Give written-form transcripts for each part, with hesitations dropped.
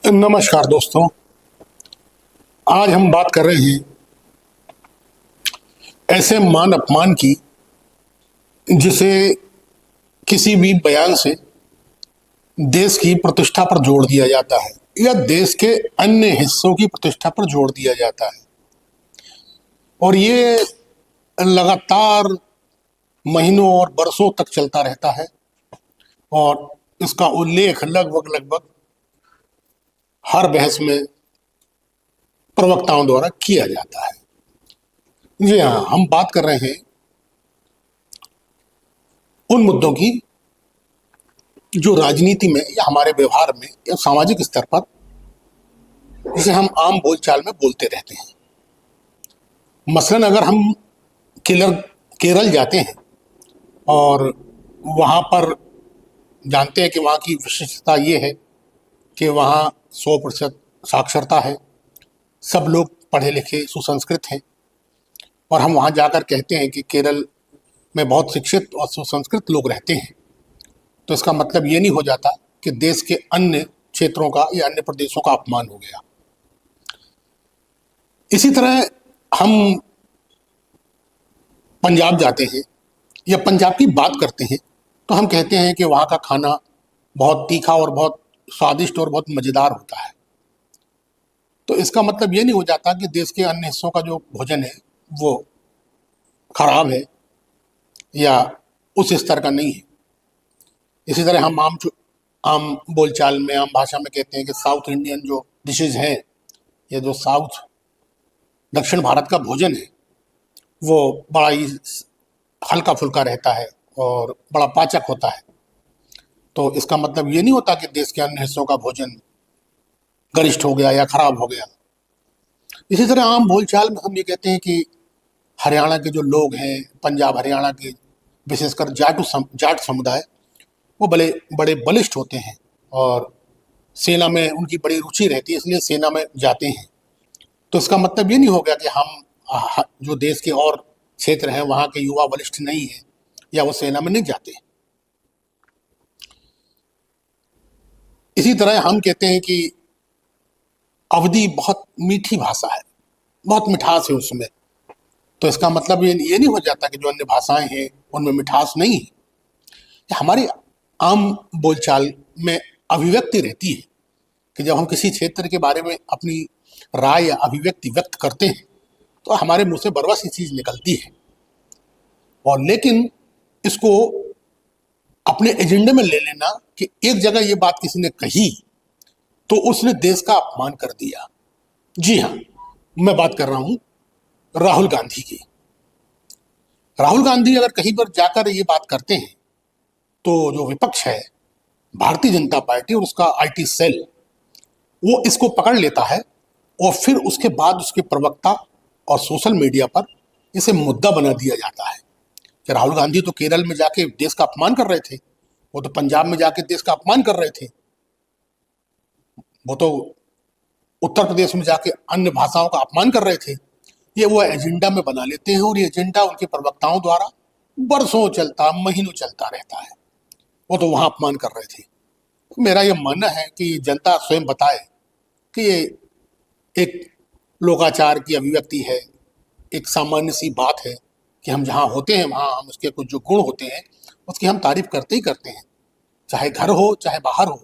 नमस्कार दोस्तों। आज हम बात कर रहे हैं ऐसे मान अपमान की जिसे किसी भी बयान से देश की प्रतिष्ठा पर जोड़ दिया जाता है या देश के अन्य हिस्सों की प्रतिष्ठा पर जोड़ दिया जाता है, और ये लगातार महीनों और बरसों तक चलता रहता है और इसका उल्लेख लगभग लगभग हर बहस में प्रवक्ताओं द्वारा किया जाता है। जी हाँ, हम बात कर रहे हैं उन मुद्दों की जो राजनीति में या हमारे व्यवहार में या सामाजिक स्तर पर जिसे हम आम बोलचाल में बोलते रहते हैं। मसलन अगर हम केरल केरल जाते हैं और वहाँ पर जानते हैं कि वहाँ की विशिष्टता ये है कि वहाँ 100% साक्षरता है, सब लोग पढ़े लिखे सुसंस्कृत हैं, और हम वहाँ जाकर कहते हैं कि केरल में बहुत शिक्षित और सुसंस्कृत लोग रहते हैं, तो इसका मतलब ये नहीं हो जाता कि देश के अन्य क्षेत्रों का या अन्य प्रदेशों का अपमान हो गया। इसी तरह हम पंजाब जाते हैं या पंजाब की बात करते हैं तो हम कहते हैं कि वहाँ का खाना बहुत तीखा और बहुत स्वादिष्ट और बहुत मज़ेदार होता है। तो इसका मतलब ये नहीं हो जाता कि देश के अन्य हिस्सों का जो भोजन है वो खराब है या उस स्तर का नहीं है। इसी तरह हम आम बोलचाल में, आम भाषा में कहते हैं कि साउथ इंडियन जो डिशेज हैं या जो साउथ दक्षिण भारत का भोजन है वो बड़ा ही हल्का फुल्का रहता है और बड़ा पाचक होता है। तो इसका मतलब ये नहीं होता कि देश के अन्य हिस्सों का भोजन गरिष्ठ हो गया या खराब हो गया। इसी तरह आम बोलचाल में हम ये कहते हैं कि हरियाणा के जो लोग हैं, पंजाब हरियाणा के विशेषकर जाट समुदाय, वो बड़े बलिष्ठ होते हैं और सेना में उनकी बड़ी रुचि रहती है, इसलिए सेना में जाते हैं। तो इसका मतलब ये नहीं हो गया कि हम जो देश के और क्षेत्र हैं वहाँ के युवा बलिष्ठ नहीं हैं या वो सेना में नहीं जाते। इसी तरह हम कहते हैं कि अवधी बहुत मीठी भाषा है, बहुत मिठास है उसमें। तो इसका मतलब ये नहीं हो जाता कि जो अन्य भाषाएं हैं उनमें मिठास नहीं है। हमारी आम बोलचाल में अभिव्यक्ति रहती है कि जब हम किसी क्षेत्र के बारे में अपनी राय या अभिव्यक्ति व्यक्त करते हैं तो हमारे मुंह से बरबस ये चीज़ निकलती है, और लेकिन इसको अपने एजेंडे में ले लेना कि एक जगह ये बात किसी ने कही तो उसने देश का अपमान कर दिया। जी हाँ, मैं बात कर रहा हूँ राहुल गांधी की। राहुल गांधी अगर कहीं पर जाकर ये बात करते हैं तो जो विपक्ष है, भारतीय जनता पार्टी और उसका आईटी सेल, वो इसको पकड़ लेता है और फिर उसके बाद उसके प्रवक्ता और सोशल मीडिया पर इसे मुद्दा बना दिया जाता है कि राहुल गांधी तो केरल में जाके देश का अपमान कर रहे थे, वो तो पंजाब में जाके देश का अपमान कर रहे थे, वो तो उत्तर प्रदेश में जाके अन्य भाषाओं का अपमान कर रहे थे। ये वो एजेंडा में बना लेते हैं और ये एजेंडा उनके प्रवक्ताओं द्वारा बरसों चलता, महीनों चलता रहता है। वो तो वहाँ अपमान कर रहे थे। तो मेरा ये मानना है कि जनता स्वयं बताए कि ये एक लोकाचार की अभिव्यक्ति है, एक सामान्य सी बात है कि हम जहाँ होते हैं वहाँ हम उसके कुछ जो गुण होते हैं उसकी हम तारीफ करते ही करते हैं, चाहे घर हो, चाहे बाहर हो,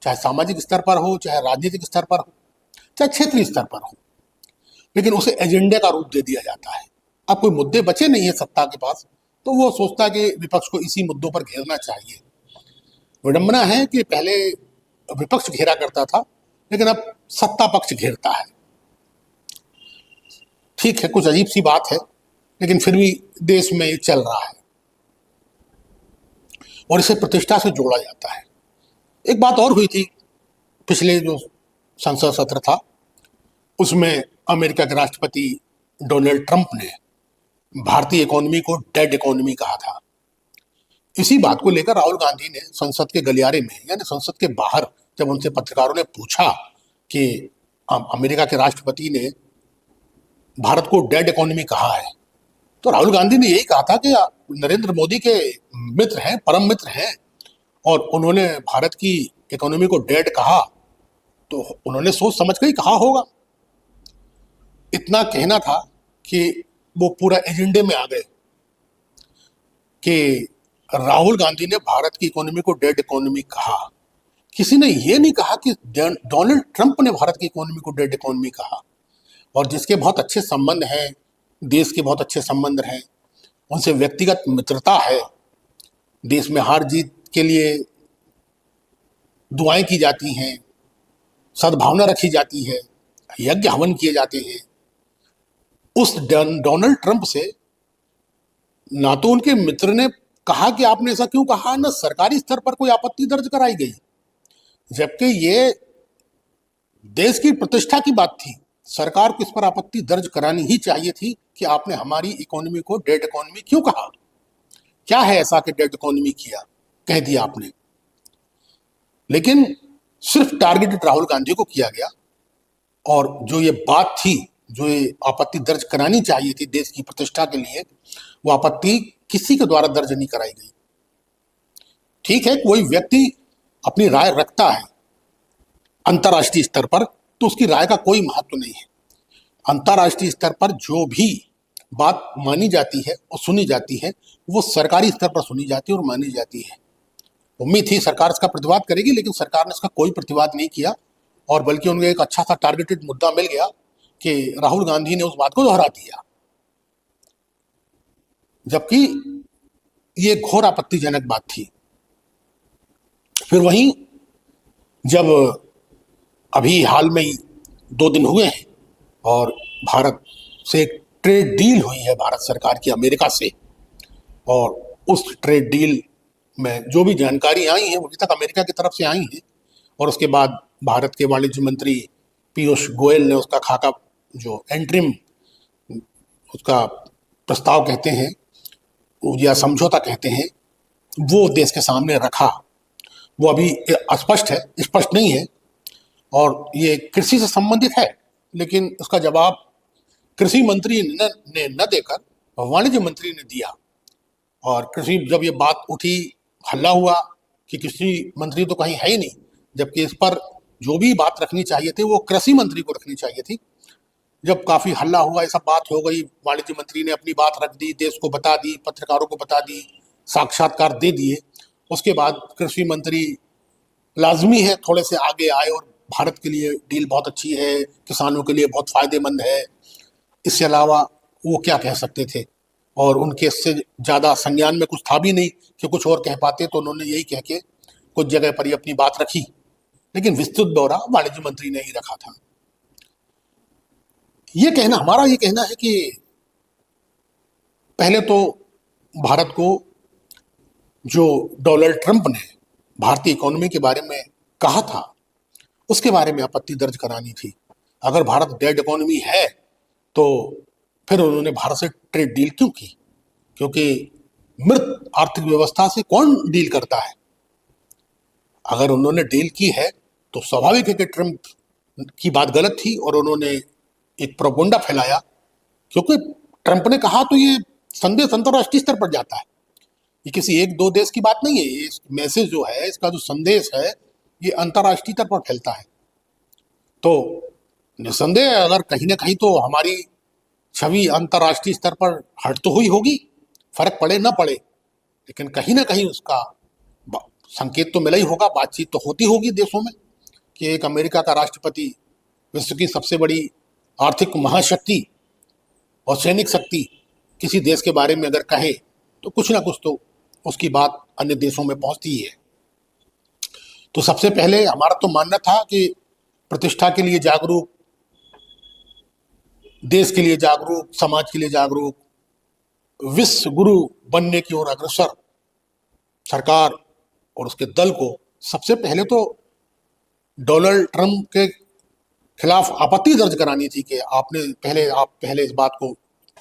चाहे सामाजिक स्तर पर हो, चाहे राजनीतिक स्तर पर हो, चाहे क्षेत्रीय स्तर पर हो, लेकिन उसे एजेंडे का रूप दे दिया जाता है। अब कोई मुद्दे बचे नहीं है सत्ता के पास तो वो सोचता है कि विपक्ष को इसी मुद्दों पर घेरना चाहिए। विडंबना है कि पहले विपक्ष घेरा करता था लेकिन अब सत्ता पक्ष घेरता है। ठीक है, कुछ अजीब सी बात है, लेकिन फिर भी देश में ये चल रहा है और इसे प्रतिष्ठा से जोड़ा जाता है। एक बात और हुई थी, पिछले जो संसद सत्र था उसमें अमेरिका के राष्ट्रपति डोनाल्ड ट्रंप ने भारतीय इकोनॉमी को डेड इकोनॉमी कहा था। इसी बात को लेकर राहुल गांधी ने संसद के गलियारे में यानी संसद के बाहर जब उनसे पत्रकारों ने पूछा कि अमेरिका के राष्ट्रपति ने भारत को डेड इकोनॉमी कहा है, तो राहुल गांधी ने यही कहा था कि नरेंद्र मोदी के मित्र हैं, परम मित्र हैं, और उन्होंने भारत की इकोनॉमी को डेड कहा तो उन्होंने सोच समझ कर ही कहा होगा। इतना कहना था कि वो पूरा एजेंडे में आ गए कि राहुल गांधी ने भारत की इकोनॉमी को डेड इकोनॉमी कहा। किसी ने ये नहीं कहा कि डोनाल्ड ट्रंप ने भारत की इकोनॉमी को डेड इकोनॉमी कहा। और जिसके बहुत अच्छे संबंध हैं, देश के बहुत अच्छे संबंध हैं, उनसे व्यक्तिगत मित्रता है, देश में हार जीत के लिए दुआएं की जाती हैं, सद्भावना रखी जाती है, यज्ञ हवन किए जाते हैं, उस डोनाल्ड ट्रंप से ना तो उनके मित्र ने कहा कि आपने ऐसा क्यों कहा, ना सरकारी स्तर पर कोई आपत्ति दर्ज कराई गई, जबकि ये देश की प्रतिष्ठा की बात थी। सरकार को इस पर आपत्ति दर्ज करानी ही चाहिए थी कि आपने हमारी इकोनॉमी को डेड इकोनॉमी क्यों कहा, क्या है ऐसा कि डेड इकोनॉमी किया, कह दिया आपने। लेकिन सिर्फ टारगेटेड राहुल गांधी को किया गया, और जो ये बात थी, जो ये आपत्ति दर्ज करानी चाहिए थी देश की प्रतिष्ठा के लिए, वो आपत्ति किसी के द्वारा दर्ज नहीं कराई गई। ठीक है, कोई व्यक्ति अपनी राय रखता है अंतर्राष्ट्रीय स्तर पर, तो उसकी राय का कोई महत्व नहीं है। अंतर्राष्ट्रीय स्तर पर जो भी बात मानी जाती है और सुनी जाती है, वो सरकारी स्तर पर सुनी जाती है और मानी जाती है। उम्मीद थी सरकार इसका प्रतिवाद करेगी, लेकिन सरकार ने इसका कोई प्रतिवाद नहीं किया, और बल्कि उनको एक अच्छा सा टारगेटेड मुद्दा मिल गया कि राहुल गांधी ने उस बात को दोहरा दिया, जबकि ये घोर आपत्तिजनक बात थी। फिर वहीं जब अभी हाल में ही 2 दिन हुए हैं और भारत से एक ट्रेड डील हुई है भारत सरकार की अमेरिका से, और उस ट्रेड डील में जो भी जानकारी आई है वो अभी तक अमेरिका की तरफ से आई है, और उसके बाद भारत के वाणिज्य मंत्री पीयूष गोयल ने उसका खाका, जो एंट्रिम उसका प्रस्ताव कहते हैं या समझौता कहते हैं, वो देश के सामने रखा। वो अभी अस्पष्ट है, स्पष्ट नहीं है, और ये कृषि से संबंधित है, लेकिन उसका जवाब कृषि मंत्री ने न देकर वाणिज्य मंत्री ने दिया। और कृषि, जब ये बात उठी, हल्ला हुआ कि कृषि मंत्री तो कहीं है ही नहीं, जबकि इस पर जो भी बात रखनी चाहिए थी वो कृषि मंत्री को रखनी चाहिए थी। जब काफी हल्ला हुआ, ऐसा बात हो गई, वाणिज्य मंत्री ने अपनी बात रख दी, देश को बता दी, पत्रकारों को बता दी, साक्षात्कार दे दिए। उसके बाद कृषि मंत्री लाजमी है थोड़े से आगे आए और भारत के लिए डील बहुत अच्छी है, किसानों के लिए बहुत फायदेमंद है, इससे अलावा वो क्या कह सकते थे। और उनके इससे ज़्यादा संज्ञान में कुछ था भी नहीं कि कुछ और कह पाते, तो उन्होंने यही कह के कुछ जगह पर ही अपनी बात रखी, लेकिन विस्तृत ब्यौरा वाणिज्य मंत्री ने ही रखा था। हमारा ये कहना है कि पहले तो भारत को जो डोनाल्ड ट्रंप ने भारतीय इकोनॉमी के बारे में कहा था, उसके बारे में आपत्ति दर्ज करानी थी। अगर भारत डेड इकोनॉमी है तो फिर उन्होंने भारत से ट्रेड डील क्यों की? क्योंकि मृत आर्थिक व्यवस्था से कौन डील करता है? अगर उन्होंने डील की है तो स्वाभाविक है कि ट्रंप की बात गलत थी और उन्होंने एक प्रोपेगेंडा फैलाया, क्योंकि ट्रंप ने कहा तो ये संदेश अंतर्राष्ट्रीय स्तर पर जाता है। ये किसी 1-2 देश की बात नहीं है। ये मैसेज जो है, इसका जो संदेश है, ये अंतर्राष्ट्रीय स्तर पर फैलता है। तो निस्संदेह अगर कहीं ना कहीं तो हमारी छवि अंतर्राष्ट्रीय स्तर पर हट तो हुई होगी, फर्क पड़े ना पड़े, लेकिन कहीं ना कहीं उसका संकेत तो मिला ही होगा, बातचीत तो होती होगी देशों में कि एक अमेरिका का राष्ट्रपति विश्व की सबसे बड़ी आर्थिक महाशक्ति और सैनिक शक्ति किसी देश के बारे में अगर कहे तो कुछ ना कुछ तो उसकी बात अन्य देशों में पहुंचती ही है। तो सबसे पहले हमारा तो मानना था कि प्रतिष्ठा के लिए जागरूक, देश के लिए जागरूक, समाज के लिए जागरूक, विश्व गुरु बनने की ओर अग्रसर सरकार और उसके दल को सबसे पहले तो डोनाल्ड ट्रंप के खिलाफ आपत्ति दर्ज करानी थी कि आप पहले इस बात को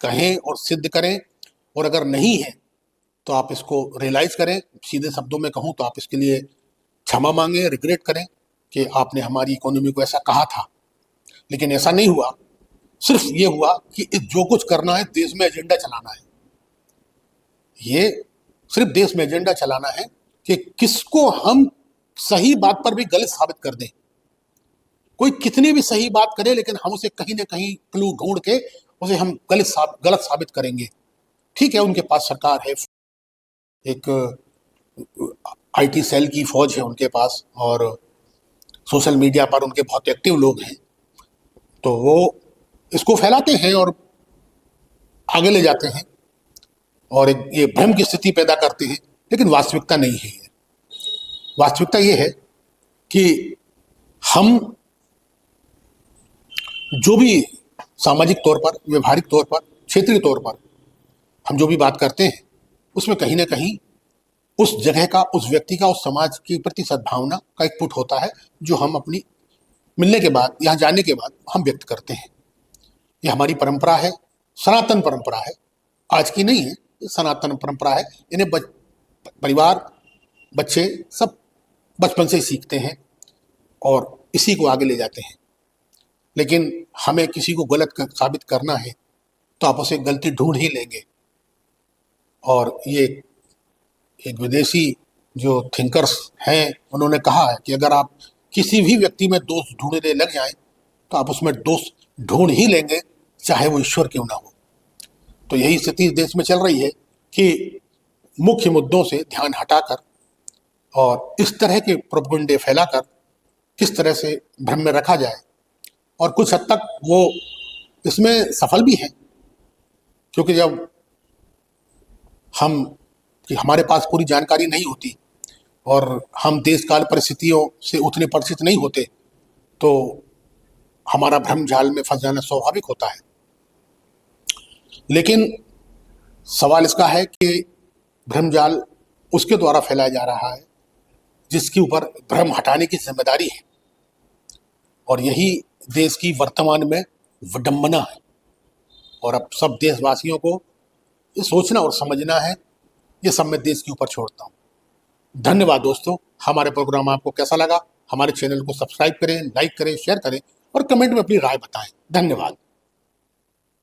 कहें और सिद्ध करें, और अगर नहीं है तो आप इसको रियलाइज करें। सीधे शब्दों में कहूं तो आप इसके लिए क्षमा मांगें, रिग्रेट करें कि आपने हमारी इकोनॉमी को ऐसा कहा था। लेकिन ऐसा नहीं हुआ, सिर्फ ये हुआ कि जो कुछ करना है देश में एजेंडा चलाना है। ये सिर्फ देश में एजेंडा चलाना है कि किसको हम सही बात पर भी गलत साबित कर दें। कोई कितनी भी सही बात करे, लेकिन हम उसे कहीं ना कहीं क्लू ढूंढ के उसे हम गलत साबित करेंगे। ठीक है, उनके पास सरकार है, एक आईटी सेल की फौज है उनके पास, और सोशल मीडिया पर उनके बहुत एक्टिव लोग हैं, तो वो इसको फैलाते हैं और आगे ले जाते हैं और एक ये भ्रम की स्थिति पैदा करते हैं। लेकिन वास्तविकता नहीं है ये। वास्तविकता ये है कि हम जो भी सामाजिक तौर पर, व्यवहारिक तौर पर, क्षेत्रीय तौर पर हम जो भी बात करते हैं, उसमें कहीं ना कहीं उस जगह का, उस व्यक्ति का, उस समाज के प्रति सद्भावना का एक पुट होता है, जो हम अपनी मिलने के बाद, यहाँ जाने के बाद हम व्यक्त करते हैं। ये हमारी परंपरा है, सनातन परंपरा है, आज की नहीं है, ये सनातन परंपरा है। इन्हें परिवार, बच्चे सब बचपन से ही सीखते हैं और इसी को आगे ले जाते हैं। लेकिन हमें किसी को गलत साबित करना है तो आप उसे गलती ढूंढ ही लेंगे। और ये एक विदेशी जो थिंकर्स हैं, उन्होंने कहा है कि अगर आप किसी भी व्यक्ति में दोष ढूंढने लग जाएं तो आप उसमें दोष ढूंढ ही लेंगे, चाहे वो ईश्वर क्यों ना हो। तो यही स्थिति देश में चल रही है कि मुख्य मुद्दों से ध्यान हटाकर और इस तरह के प्रोपेगेंडे फैलाकर किस तरह से भ्रम में रखा जाए, और कुछ हद तक वो इसमें सफल भी हैं, क्योंकि जब हमारे पास पूरी जानकारी नहीं होती और हम देश काल परिस्थितियों से उतने परिचित नहीं होते, तो हमारा भ्रम जाल में फंस जाना स्वाभाविक होता है। लेकिन सवाल इसका है कि भ्रम जाल उसके द्वारा फैलाया जा रहा है जिसके ऊपर भ्रम हटाने की जिम्मेदारी है, और यही देश की वर्तमान में विडंबना है। और अब सब देशवासियों को ये सोचना और समझना है। ये सब मैं देश के ऊपर छोड़ता हूँ। धन्यवाद दोस्तों। हमारे प्रोग्राम आपको कैसा लगा? हमारे चैनल को सब्सक्राइब करें, लाइक करें, शेयर करें और कमेंट में अपनी राय बताएं। धन्यवाद।